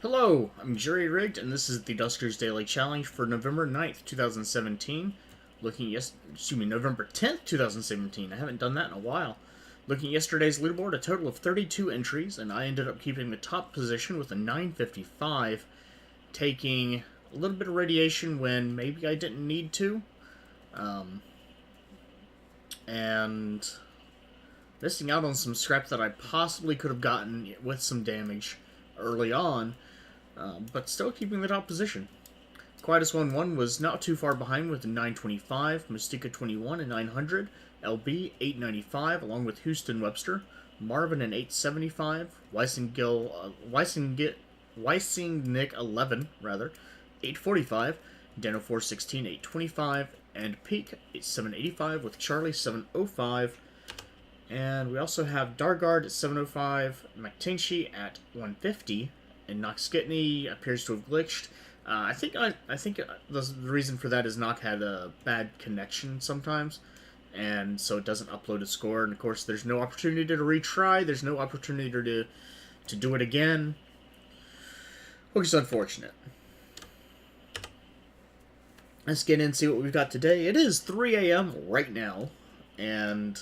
Hello, I'm Jerry Rigged, and this is the Duskers Daily Challenge for November 9th, 2017. November 10th, 2017. I haven't done that in a while. Looking at yesterday's leaderboard, a total of 32 entries, and I ended up keeping the top position with a 955, taking a little bit of radiation when maybe I didn't need to, and missing out on some scrap that I possibly could have gotten with some damage early on. But still keeping the top position. Quietus 1-1 was not too far behind with a 925, Mystica 21 and 900, LB 895 along with Houston Webster, Marvin an 875, Weissingnick 11 rather, 845, Dano 416 825, and Peak 785 with Charlie 705. And we also have Dargard at 705, McTinchy at 150. And Noxkitney appears to have glitched. I think the reason for that is Nock had a bad connection sometimes, and so it doesn't upload a score. And of course, there's no opportunity to retry. There's no opportunity to do it again, which is unfortunate. Let's get in and see what we've got today. It is 3 a.m. right now, and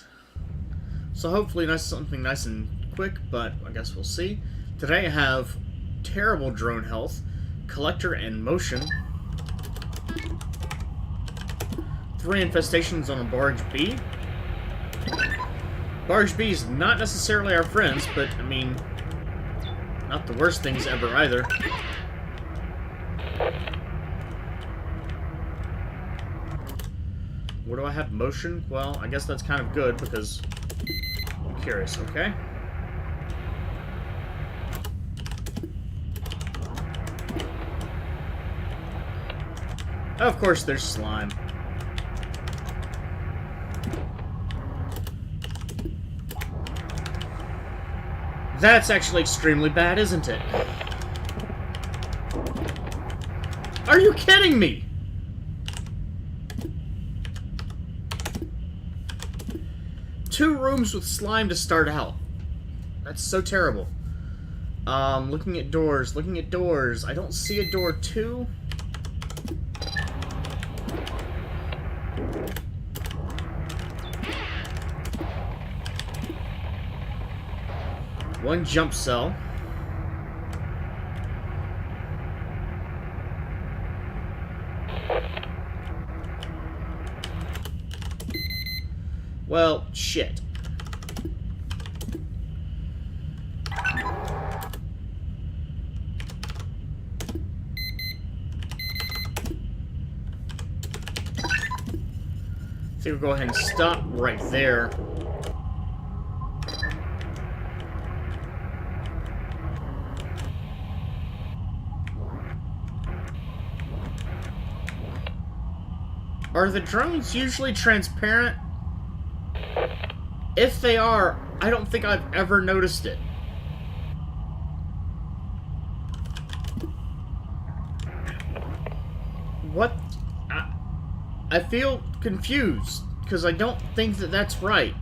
so hopefully something nice and quick. But I guess we'll see. Today I have terrible drone health, collector and motion, 3 infestations on a barge B. Barge B is not necessarily our friends, but I mean, not the worst things ever either. Where do I have motion? Well, I guess that's kind of good because I'm curious, okay? Of course, there's slime. That's actually extremely bad, isn't it? Are you kidding me? Two rooms with slime to start out. That's so terrible. Looking at doors. I don't see a door 2. One jump cell. Well, shit. I think we'll go ahead and stop right there. Are the drones usually transparent? If they are, I don't think I've ever noticed it. What? I feel confused, because I don't think that that's right.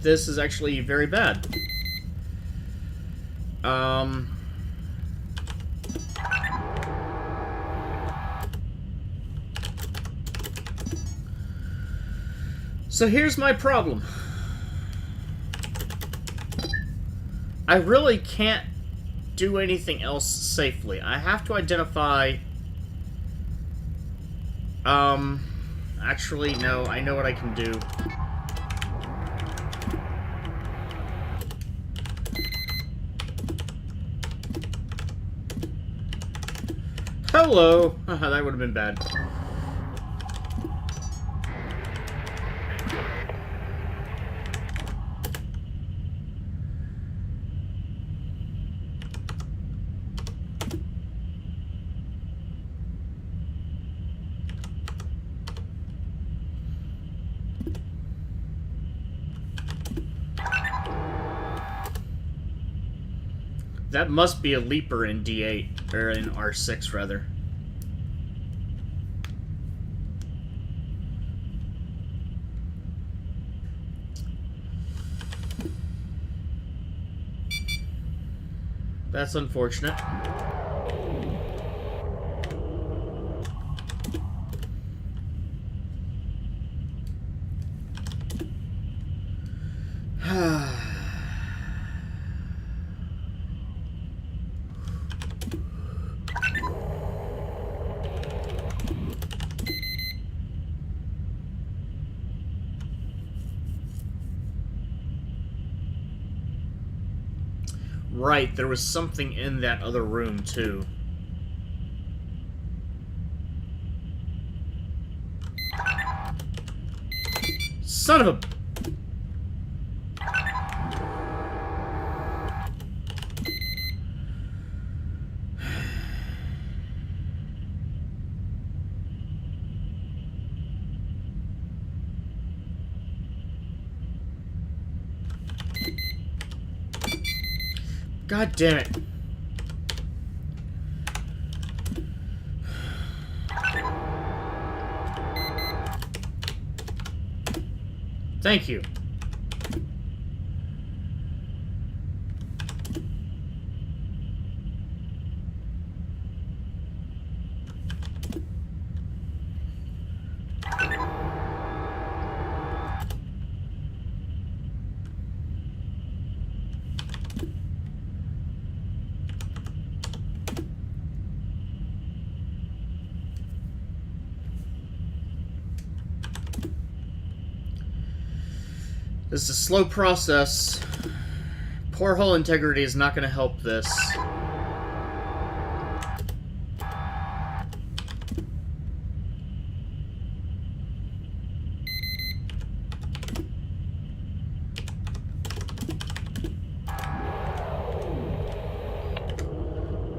This is actually very bad. So here's my problem. I really can't do anything else safely. I have to identify... Actually, no, I know what I can do. Hello! That would have been bad. That must be a leaper in D8, or in R6, rather. That's unfortunate. Right, there was something in that other room, too. Son of a... God damn it. Thank you. This is a slow process. Poor hull integrity is not going to help this.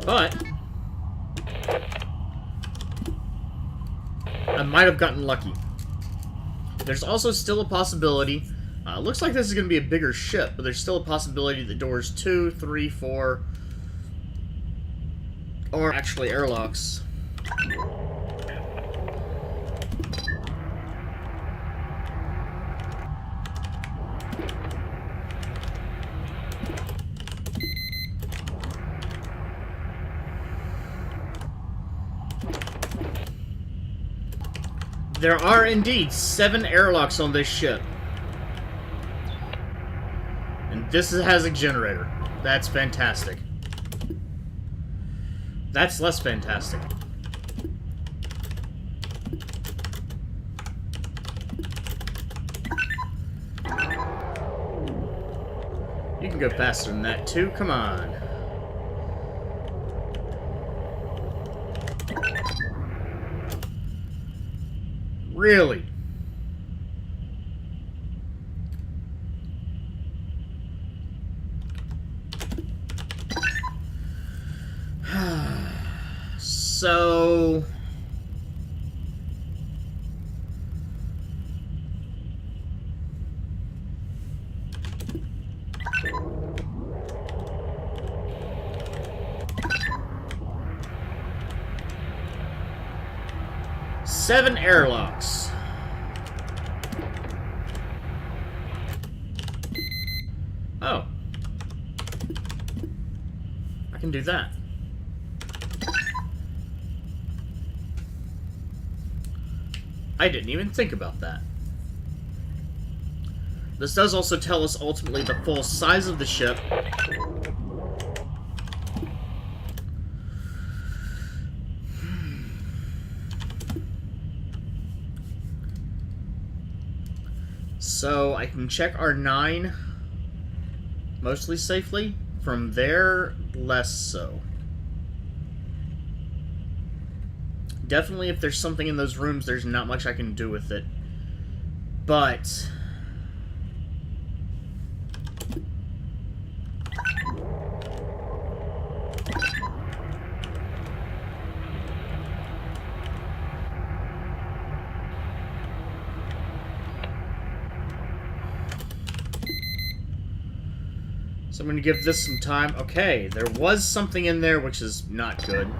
But I might have gotten lucky. There's also still a possibility. Looks like this is going to be a bigger ship, but there's still a possibility that doors 2, 3, 4 are actually airlocks. There are indeed 7 airlocks on this ship. And this has a generator. That's fantastic. That's less fantastic. You can go faster than that too, come on. Really? So... Seven airlocks. Oh. I can do that. I didn't even think about that. This does also tell us ultimately the full size of the ship. So I can check R9 mostly safely. From there, less so. Definitely, if there's something in those rooms, there's not much I can do with it. But... So I'm going to give this some time. Okay, there was something in there which is not good.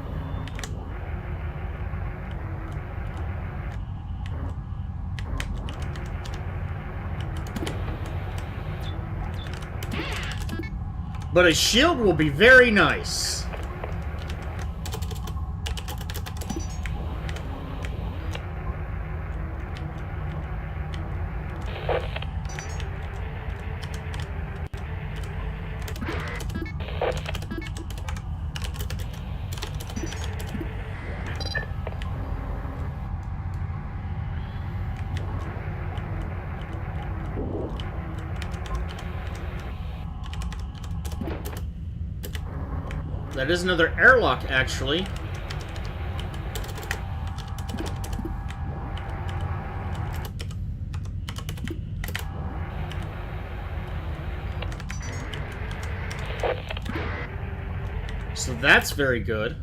But a shield will be very nice. That is another airlock, actually. So that's very good.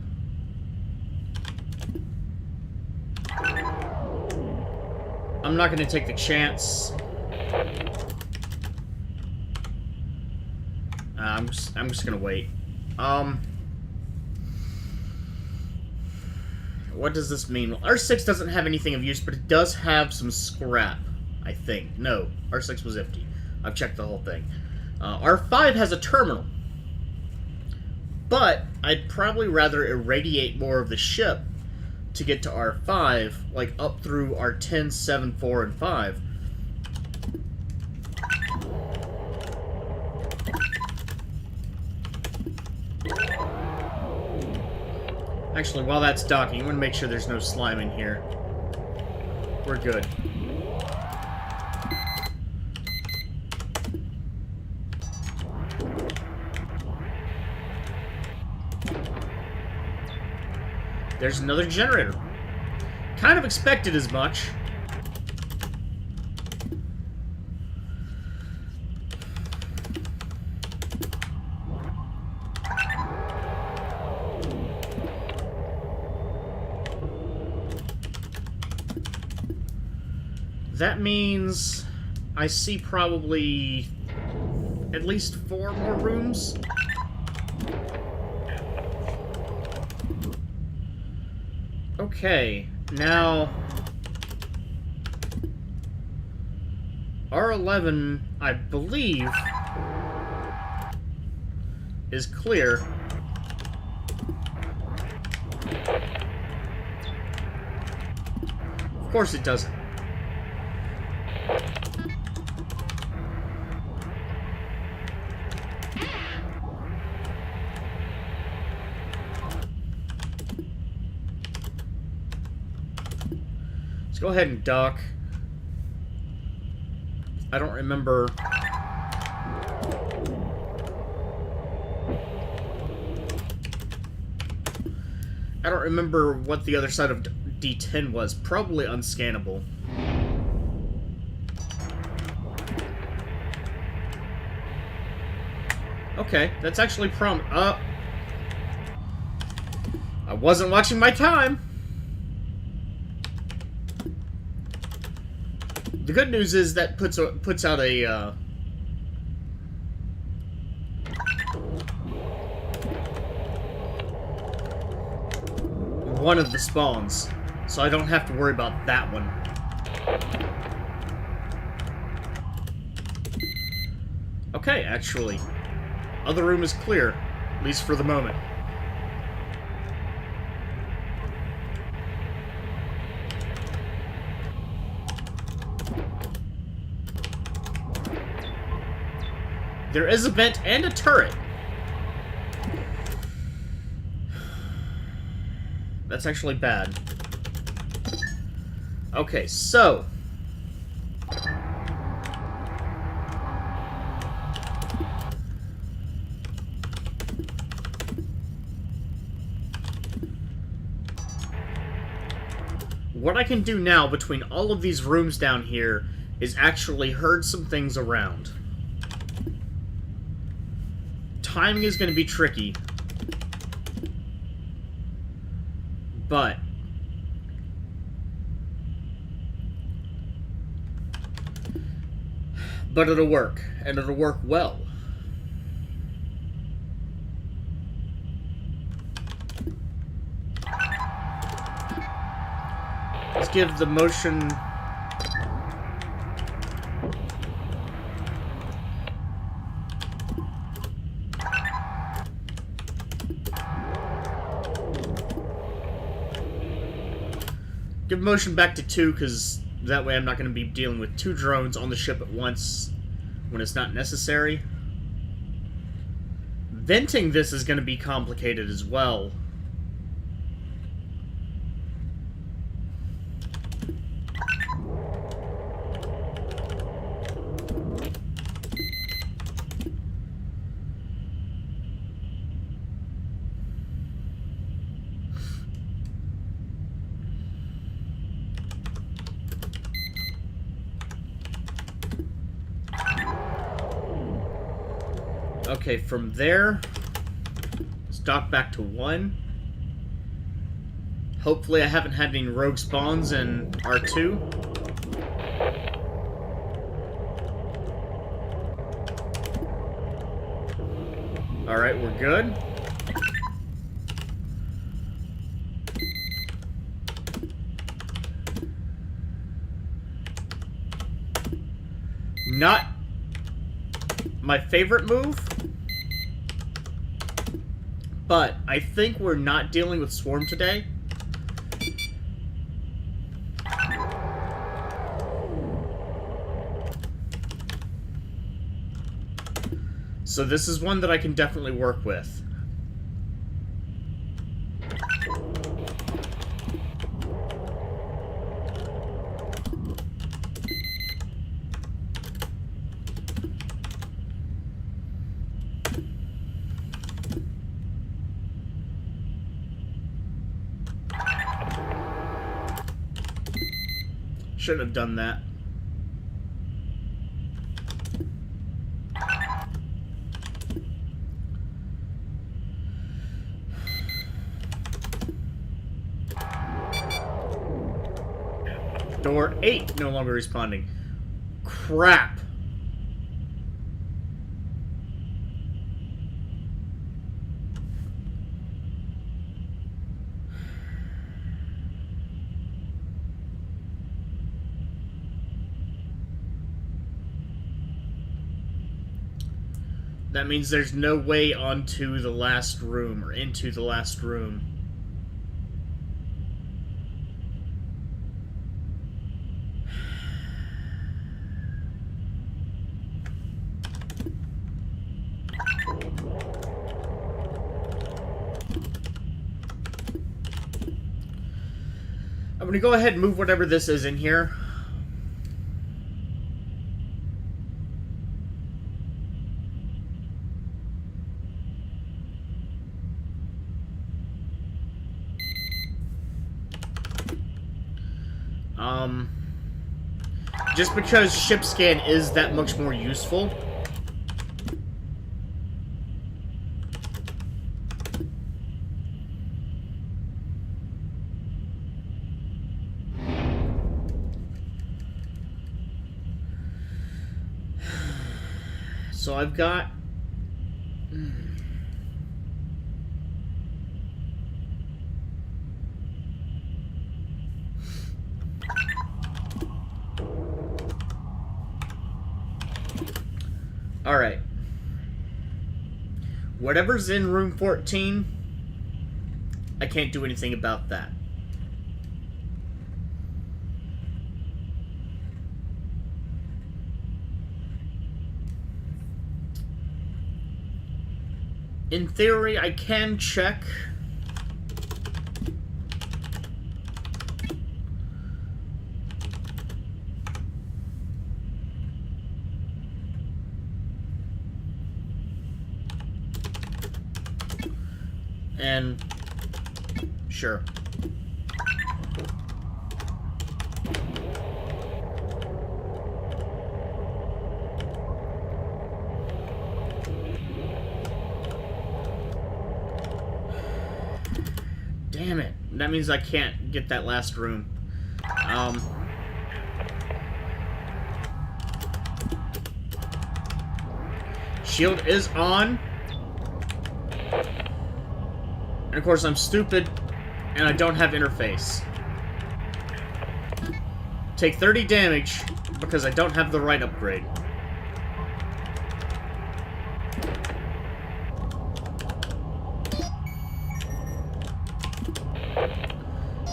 I'm not going to take the chance. I'm just going to wait. What does this mean? Well, R6 doesn't have anything of use, but it does have some scrap, I think. No, R6 was empty. I've checked the whole thing. R5 has a terminal. But I'd probably rather irradiate more of the ship to get to R5, like up through R10, 7, 4, and 5. Actually, while that's docking, I want to make sure there's no slime in here. We're good. There's another generator. Kind of expected as much. That means I see probably at least 4 more rooms. Okay, now R11, I believe, is clear. Of course it doesn't. Let's go ahead and dock. I don't remember. I don't remember what the other side of D10 was. Probably unscannable. Okay, that's actually I wasn't watching my time. The good news is that puts out a one of the spawns, so I don't have to worry about that one. Okay, actually, other room is clear, at least for the moment. There is a vent and a turret. That's actually bad. Okay, so what I can do now between all of these rooms down here is actually herd some things around. Timing is going to be tricky, but it'll work, and it'll work well. Let's give the motion... Give motion back to 2, because that way I'm not going to be dealing with 2 drones on the ship at once when it's not necessary. Venting this is going to be complicated as well. Okay, from there, let's dock back to 1. Hopefully I haven't had any rogue spawns in R2. Alright, we're good. Not my favorite move, but I think we're not dealing with Swarm today. So this is one that I can definitely work with. Shouldn't have done that. Door 8 no longer responding. Crap. That means there's no way onto the last room, or into the last room. I'm gonna go ahead and move whatever this is in here. Just because ship scan is that much more useful. So I've got... Alright. Whatever's in room 14, I can't do anything about that. In theory, I can check. And sure. Damn it. That means I can't get that last room. Shield is on. And of course I'm stupid, and I don't have interface. take 30 damage because I don't have the right upgrade.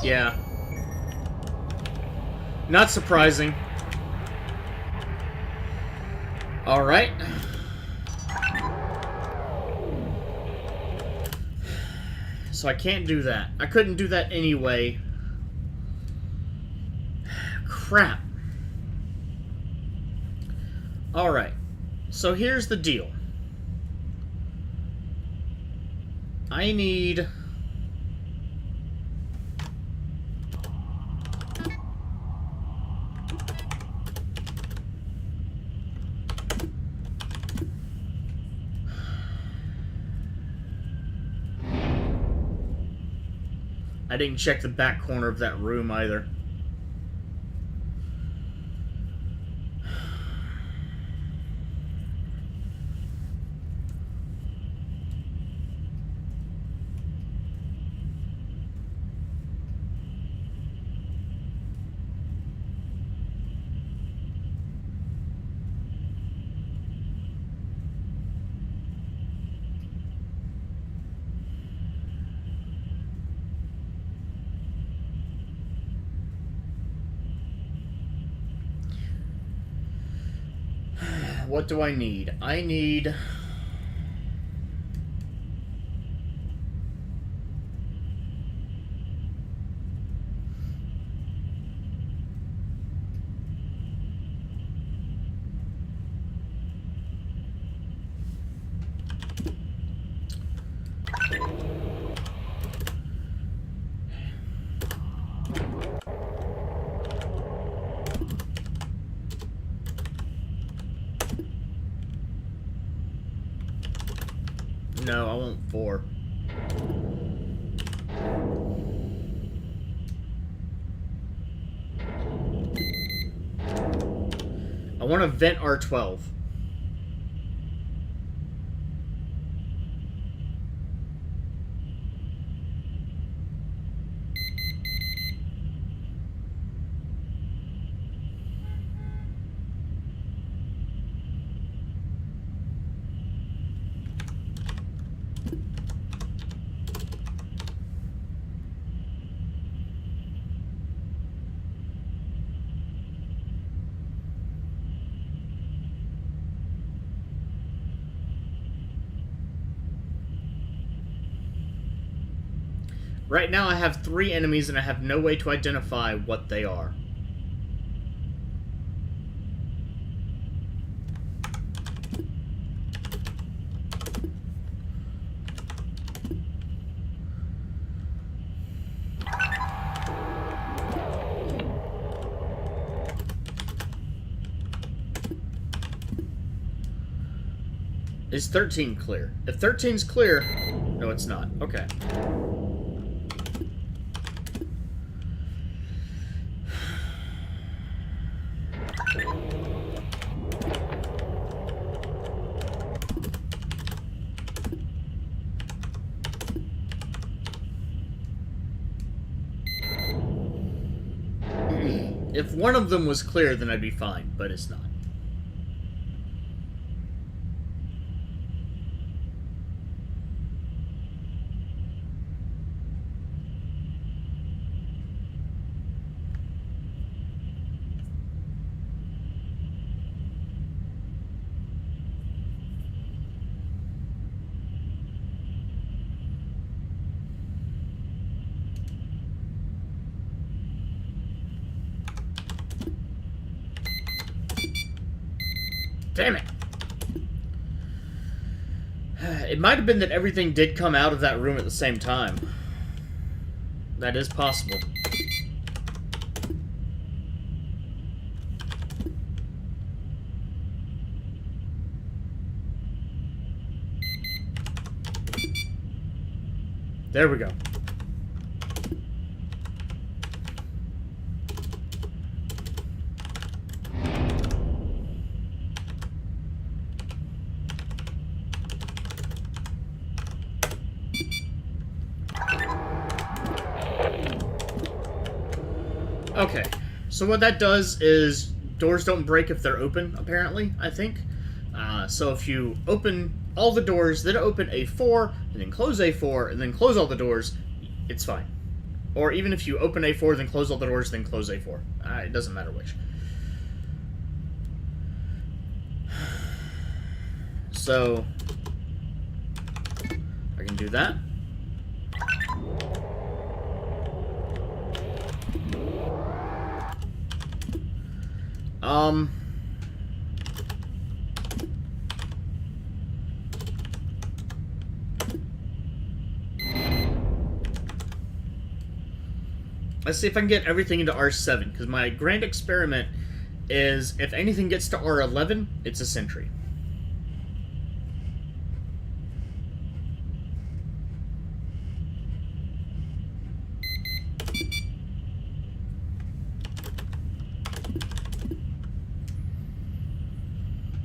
Yeah. Not surprising. Alright. So I can't do that. I couldn't do that anyway. Crap. Alright. So here's the deal. I need... I didn't check the back corner of that room either. What do I need? I need... No, I want 4. I want to vent R12. Right now I have 3 enemies and I have no way to identify what they are. Is 13 clear? If 13's clear... No, it's not. Okay. If one of them was clear, then I'd be fine, but it's not. Damn it! It might have been that everything did come out of that room at the same time. That is possible. There we go. Okay, So what that does is doors don't break if they're open, apparently, I think. So if you open all the doors, then open A4, and then close A4, and then close all the doors, it's fine. Or even if you open A4, then close all the doors, then close A4. It doesn't matter which. So, I can do that. Let's see if I can get everything into R7, because my grand experiment is if anything gets to R11, it's a sentry.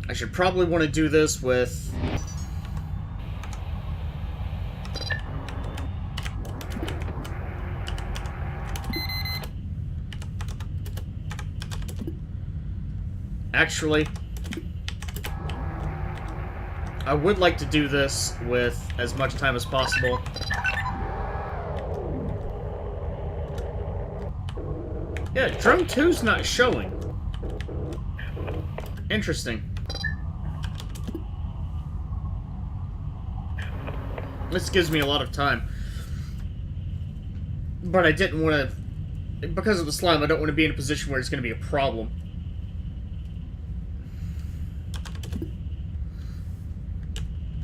I should probably want to do this with... Actually, I would like to do this with as much time as possible. Yeah, Drone 2's not showing. Interesting. This gives me a lot of time. But I didn't want to... Because of the slime, I don't want to be in a position where it's going to be a problem.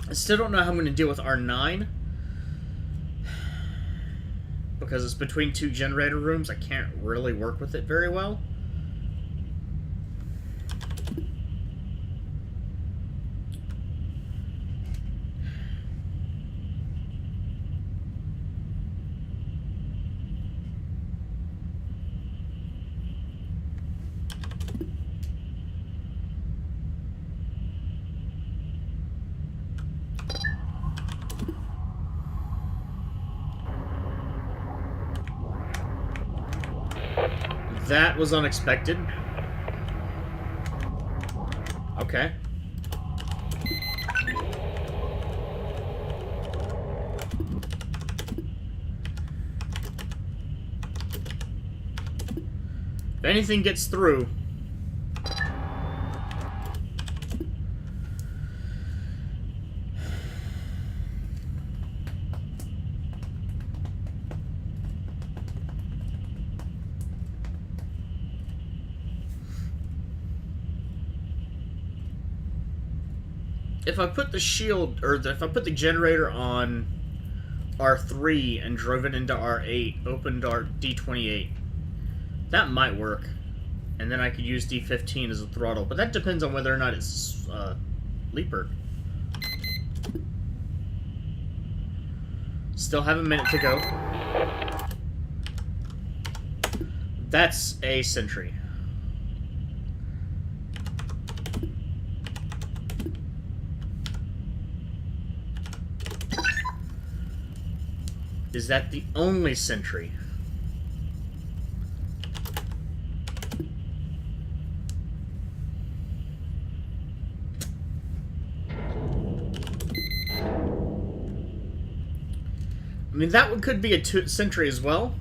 I still don't know how I'm going to deal with R9. Because it's between two generator rooms, I can't really work with it very well. That was unexpected. Okay. If anything gets through... If I put the shield, or if I put the generator on R3 and drove it into R8, opened D28, that might work. And then I could use D15 as a throttle, but that depends on whether or not it's leaper. Still have a minute to go. That's a sentry. Is that the only sentry? I mean, that one could be a sentry as well.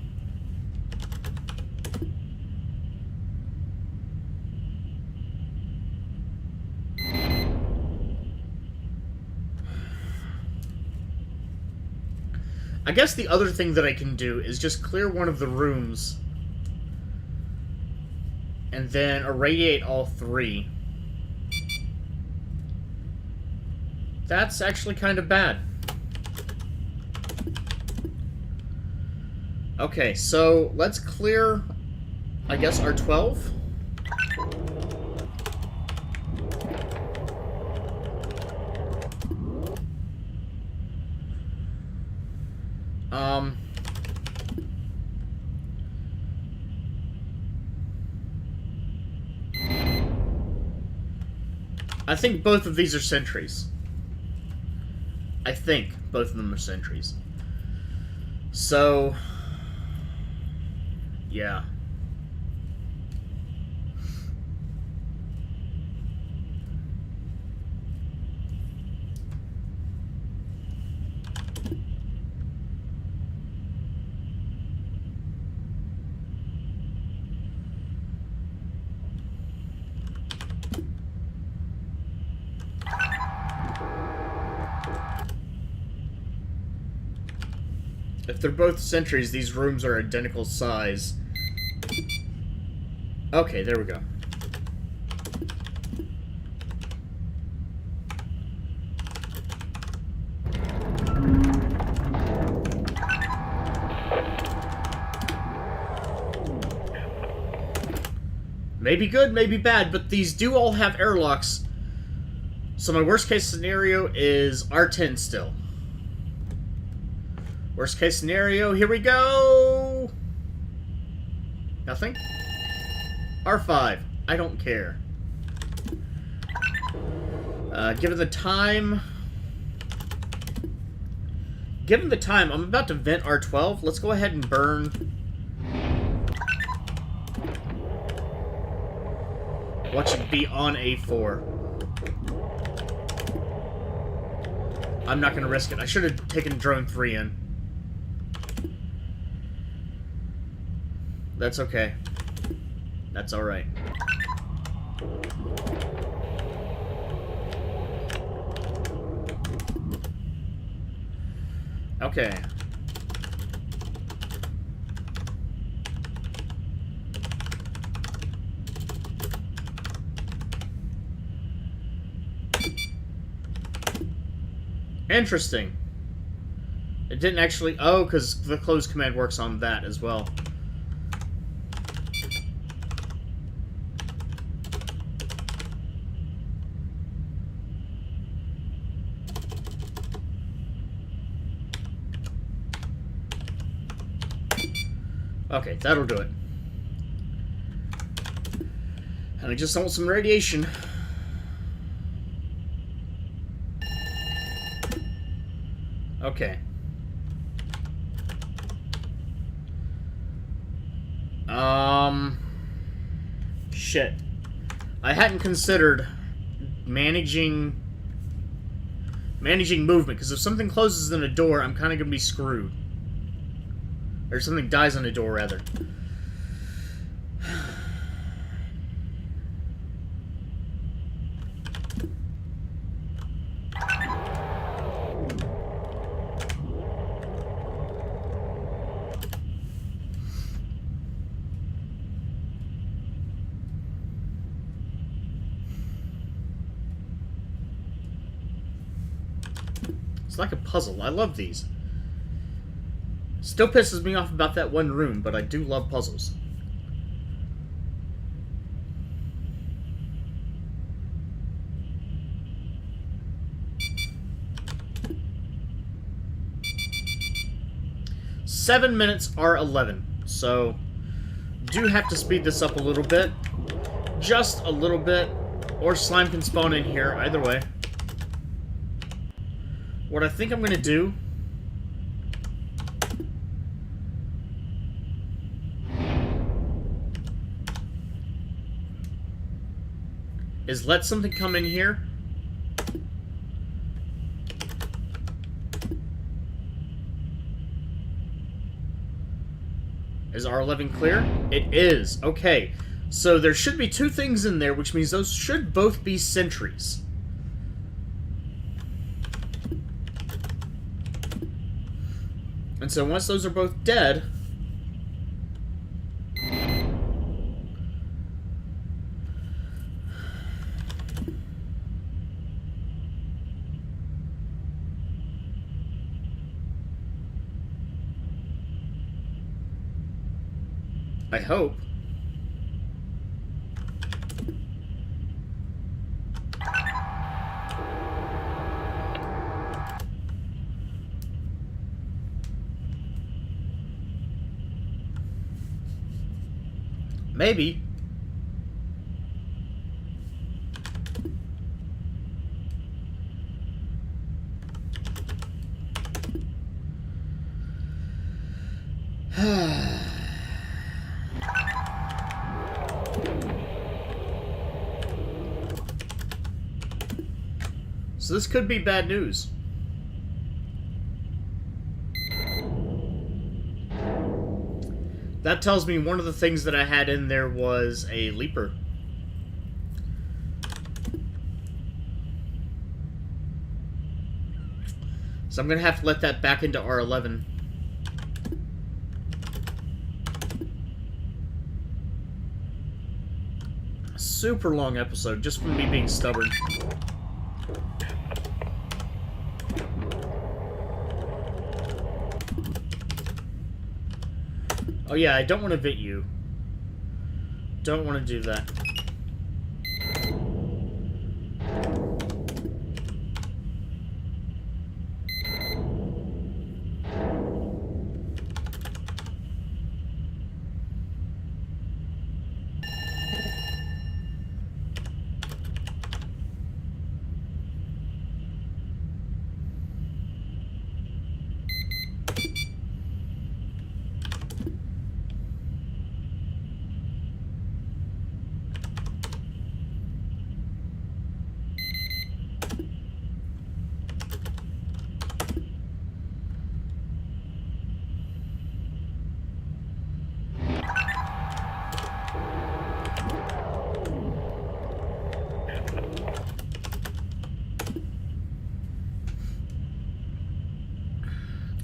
I guess the other thing that I can do is just clear one of the rooms and then irradiate all three. That's actually kind of bad. Okay, so let's clear, I guess, R12. I think both of these are sentries. I think both of them are sentries. So, yeah. If they're both sentries, these rooms are identical size. Okay, there we go. Maybe good, maybe bad, but these do all have airlocks. So my worst case scenario is R10 still. Worst case scenario, here we go! Nothing? R5. I don't care. Given the time... Given the time, I'm about to vent R12. Let's go ahead and burn... what should be on A4. I'm not going to risk it. I should have taken drone 3 in. That's okay. That's alright. Okay. Interesting. It didn't actually... oh, because the close command works on that as well. Okay, that'll do it. And I just want some radiation. Okay. Shit. I hadn't considered managing movement, because if something closes in a door, I'm kind of going to be screwed. Or something dies on a door, rather. It's like a puzzle. I love these. Still pisses me off about that one room, but I do love puzzles. Seven minutes are 11, so do have to speed this up a little bit. Just a little bit, or slime can spawn in here, either way. What I think I'm going to do is let something come in here. Is R11 clear? It is. Okay. So there should be 2 things in there, which means those should both be sentries. And so once those are both dead... I hope. Maybe. So this could be bad news. That tells me one of the things that I had in there was a leaper. So I'm going to have to let that back into R11. Super long episode, just from me being stubborn. Oh yeah, I don't want to vit you. Don't want to do that.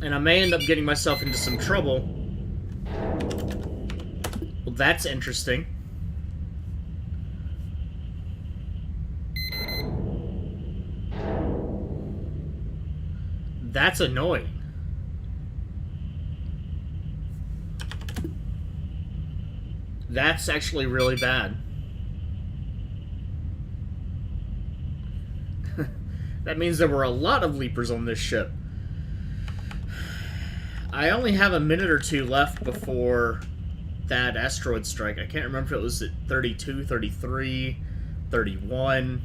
And I may end up getting myself into some trouble. Well, that's interesting. That's annoying. That's actually really bad. That means there were a lot of leapers on this ship. I only have a minute or two left before that asteroid strike. I can't remember if it was at 32, 33, 31.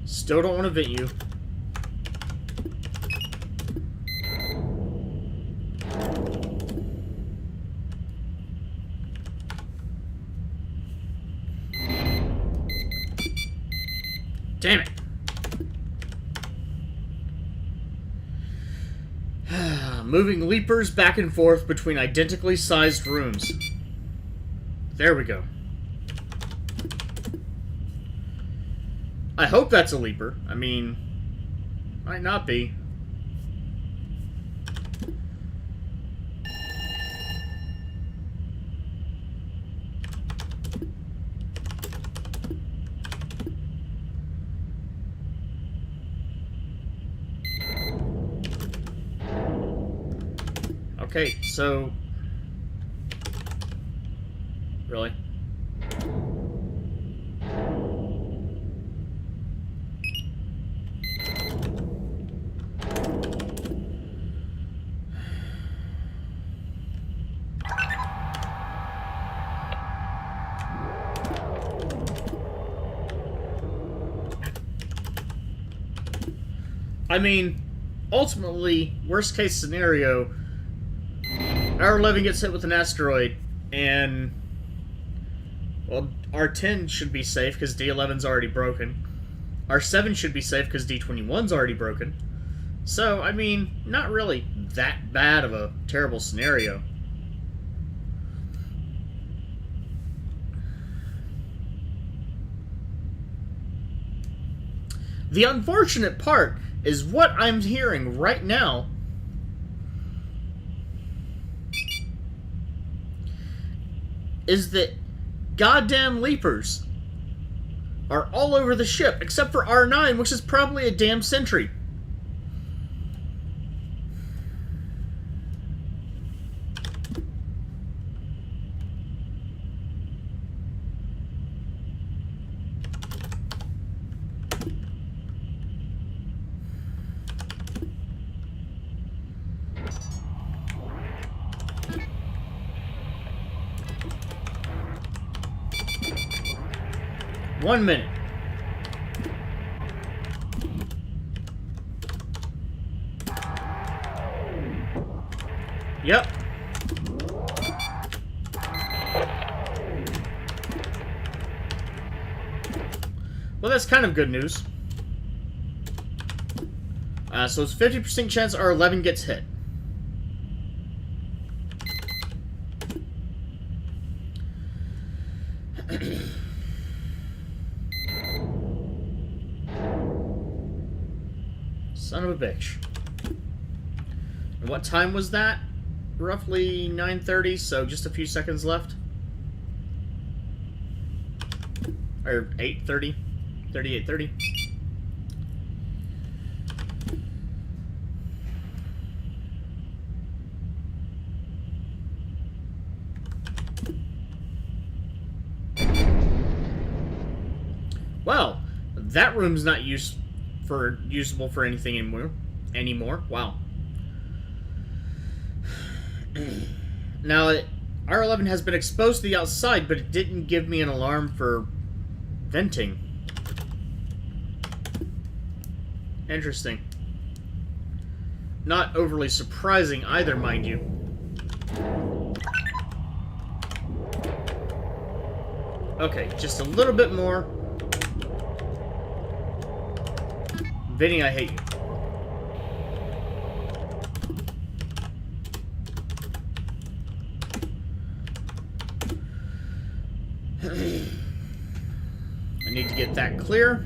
Still don't want to vent you. Damn it. Moving leapers back and forth between identically sized rooms. There we go. I hope that's a leaper. I mean, might not be. Okay, so... Really? I mean, ultimately, worst case scenario, our 11 gets hit with an asteroid, and, well, our 10 should be safe because D11's already broken. Our 7 should be safe because D21's already broken. So, I mean, not really that bad of a terrible scenario. The unfortunate part is what I'm hearing right now is that goddamn leapers are all over the ship, except for R9, which is probably a damn sentry. One minute. Yep. Well, that's kind of good news. So it's 50% chance our 11 gets hit. Son of a bitch. And what time was that? Roughly 9:30, so just a few seconds left. Or 8:30. 38:30. Well, that room's not usable for anything anymore. Wow. Now, R11 has been exposed to the outside, but it didn't give me an alarm for venting. Interesting. Not overly surprising either, mind you. Okay, just a little bit more. Vinnie, I hate you. I need to get that clear.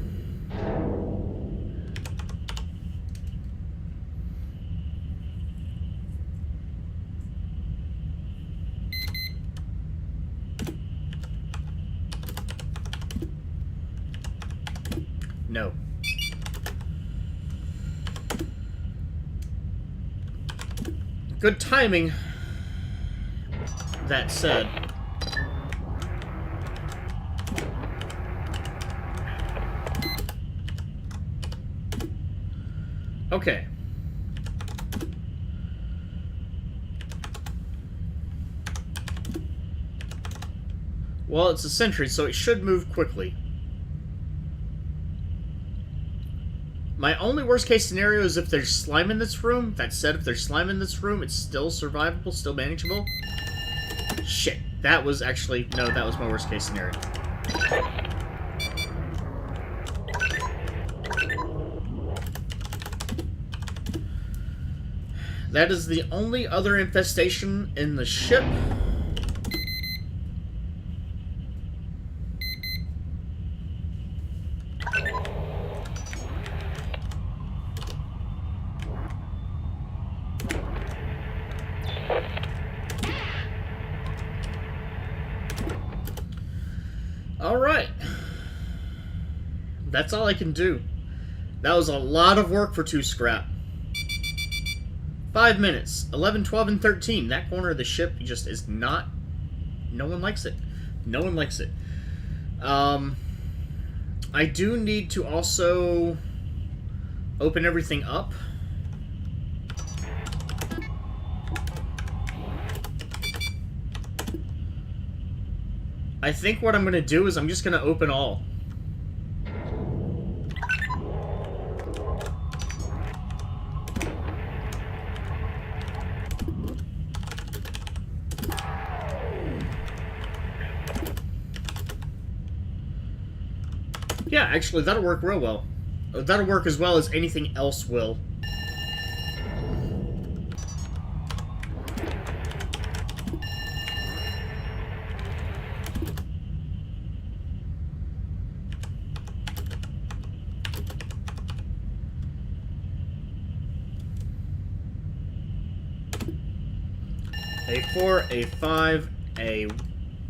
No. Good timing. That said. Okay. Well, it's a sentry, so it should move quickly. My only worst case scenario is if there's slime in this room. That said, if there's slime in this room, it's still survivable, still manageable. Shit. That was actually... No, that was my worst case scenario. That is the only other infestation in the ship. Alright. That's all I can do. That was a lot of work for 2 scrap. 5 minutes. 11, 12, and 13. That corner of the ship just is not... No one likes it. No one likes it. I do need to also open everything up. I think what I'm going to do is I'm just going to open all. Yeah, actually, that'll work real well. That'll work as well as anything else will. A4, A5, A...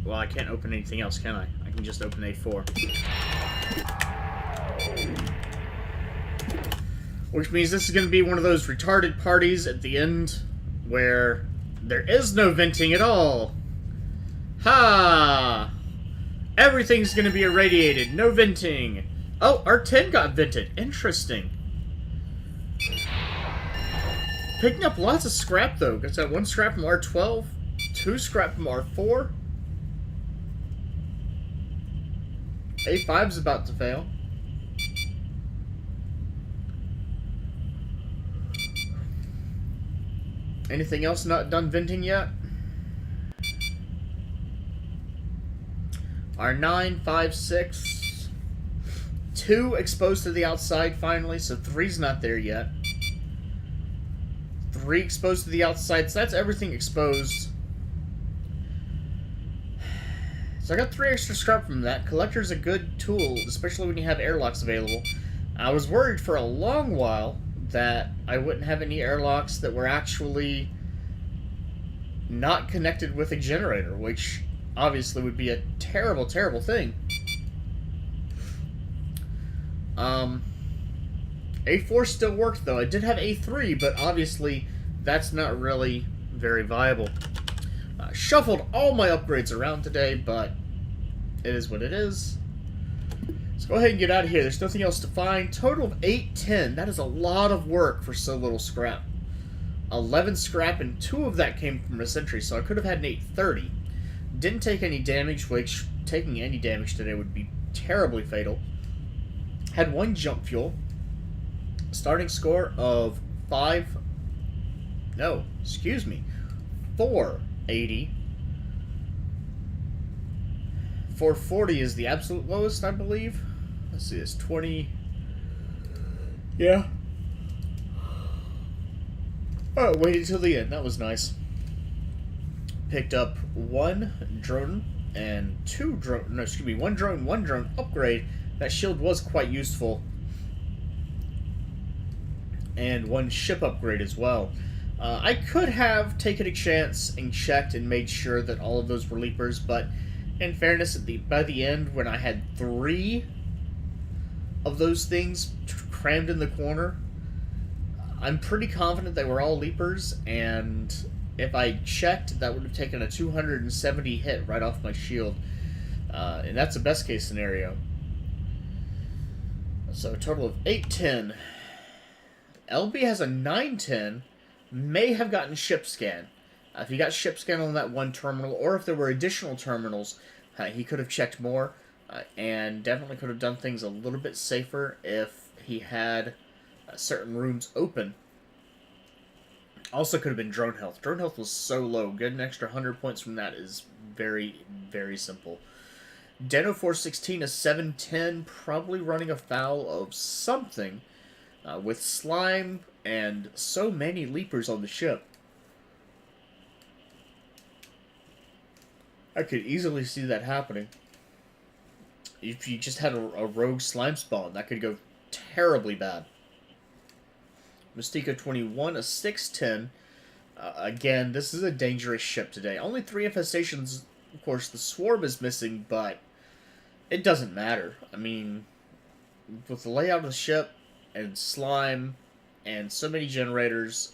Well, I can't open anything else, can I? I can just open A4. Which means this is going to be one of those retarded parties at the end where there is no venting at all. Ha! Everything's going to be irradiated. No venting. Oh, R10 got vented. Interesting. Picking up lots of scrap, though. Got that 1 scrap from R12, 2 scrap from R4. A5's about to fail. Anything else not done venting yet? R9, 5, 6. 2 exposed to the outside finally, so 3's not there yet. 3 exposed to the outside, so that's everything exposed. So I got 3 extra scrap from that. Collector's a good tool, especially when you have airlocks available. I was worried for a long while that I wouldn't have any airlocks that were actually not connected with a generator, which obviously would be a terrible, terrible thing. A4 still worked, though. I did have A3, but obviously that's not really very viable. Shuffled all my upgrades around today, but it is what it is. Let's go ahead and get out of here. There's nothing else to find. Total of 810. That is a lot of work for so little scrap. 11 scrap, and 2 of that came from a sentry, so I could have had an 830. Didn't take any damage, which taking any damage today would be terribly fatal. Had 1 jump fuel. Starting score of 480. 440 is the absolute lowest, I believe. Let's see, it's 20. Yeah. Oh, waited till the end. That was nice. Picked up 1 drone and 2 drone. No, excuse me, 1 drone upgrade. That shield was quite useful. And 1 ship upgrade as well. I could have taken a chance and checked and made sure that all of those were leapers, but in fairness, by the end, when I had 3 of those things crammed in the corner, I'm pretty confident they were all leapers, and if I checked, that would have taken a 270 hit right off my shield. And that's a best case scenario. So a total of 810. LB has a 910, may have gotten ship scan. If he got ship scan on that 1 terminal, or if there were additional terminals, he could have checked more, and definitely could have done things a little bit safer if he had certain rooms open. Also could have been drone health. Drone health was so low. Getting an extra 100 points from that is very, very simple. Deno 416 is 710, probably running afoul of something. With slime and so many leapers on the ship, I could easily see that happening. If you just had a rogue slime spawn, that could go terribly bad. Mystica 21, a 610. Again, this is a dangerous ship today. Only 3 infestations. Of course, the swarm is missing, but it doesn't matter. I mean, with the layout of the ship, and slime, and so many generators,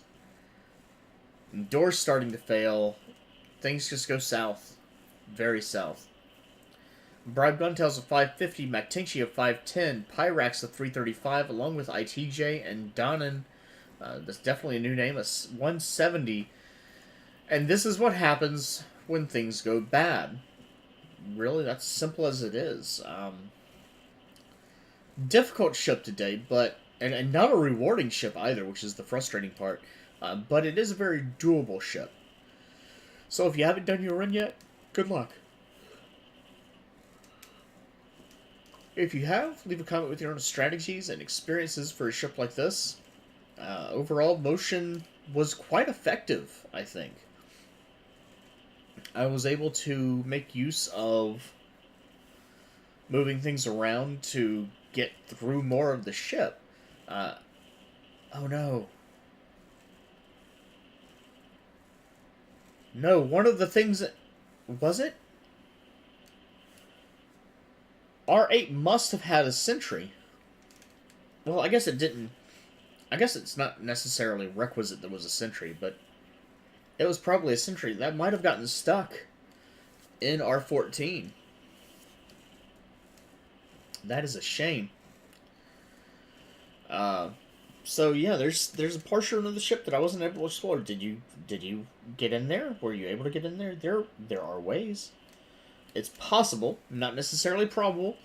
and doors starting to fail, things just go south. Very south. Bribe Guntails of 550, Mactinchi of 510, Pyrax of 335, along with ITJ and Donan, that's definitely a new name, a 170. And this is what happens when things go bad. Really, that's simple as it is. Difficult ship today, but and not a rewarding ship either, which is the frustrating part. But it is a very doable ship. So if you haven't done your run yet, good luck. If you have, leave a comment with your own strategies and experiences for a ship like this. Overall, motion was quite effective, I think. I was able to make use of moving things around to get through more of the ship. Oh no. No, one of the things that... Was it? R8 must have had a sentry. Well, I guess it didn't. I guess it's not necessarily requisite there was a sentry, but it was probably a sentry. That might have gotten stuck in R14. That is a shame. So yeah, there's a portion of the ship that I wasn't able to explore. Did you get in there? Were you able to get in there? There are ways. It's possible, not necessarily probable,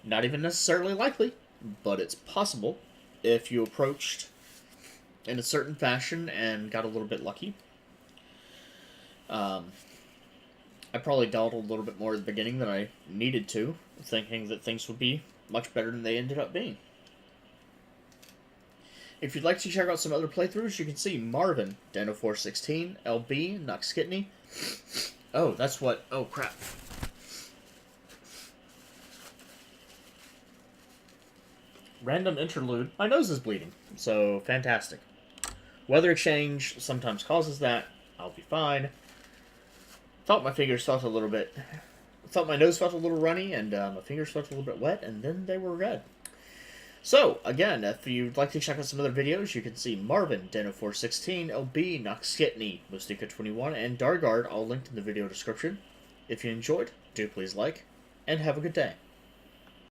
not even necessarily likely, but it's possible if you approached in a certain fashion and got a little bit lucky. I probably dawdled a little bit more at the beginning than I needed to, thinking that things would be much better than they ended up being. If you'd like to check out some other playthroughs, you can see Marvin, Deno 416, LB, Nox Kidney. Oh, that's what... Oh, crap. Random interlude. My nose is bleeding. So, fantastic. Weather change sometimes causes that. I'll be fine. Thought my fingers felt a little bit... Thought my nose felt a little runny, and my fingers felt a little bit wet, and then they were red. So, again, if you'd like to check out some other videos, you can see Marvin, Deno416, LB, Noxkitney, Mustika21, and Dargard, all linked in the video description. If you enjoyed, do please like, and have a good day.